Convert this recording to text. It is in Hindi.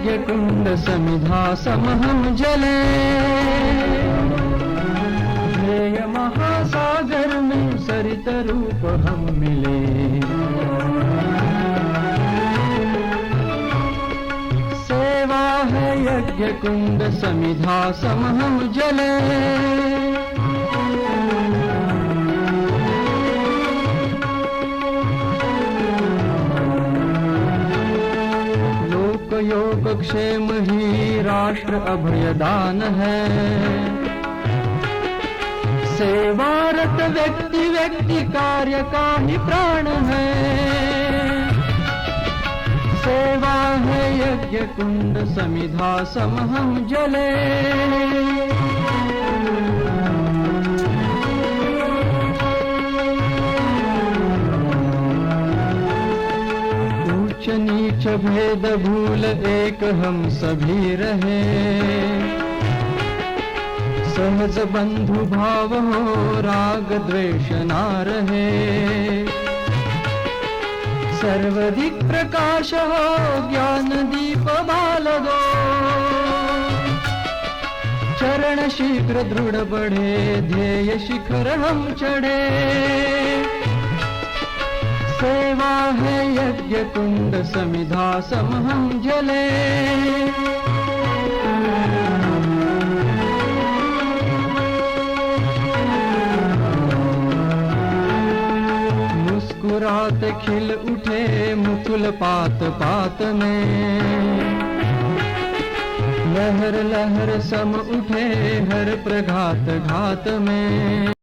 यज्ञ कुंड समिधा समहम जले, ध्येय महासागर में सरित रूप हम मिले। सेवा है यज्ञ कुंड समिधा समहम जले, योग क्षेम ही राष्ट्र अभयदान है। सेवारत व्यक्ति व्यक्ति कार्य का ही प्राण है। सेवा है यज्ञ कुंड समिधा समहम जले, नीच भेद भूल एक हम सभी रहे। सहज बंधु भाव हो राग द्वेष ना रहे। सर्वदिक प्रकाश हो ज्ञान दीप बाल दो। चरण शीघ्र दृढ़ बढ़े ध्येय शिखर हम चढ़े। सेवा है यज्ञ कुंड समिधा समहम जले, मुस्कुरात खिल उठे मुकुल पात पात में। लहर लहर सम उठे हर प्रघात घात में।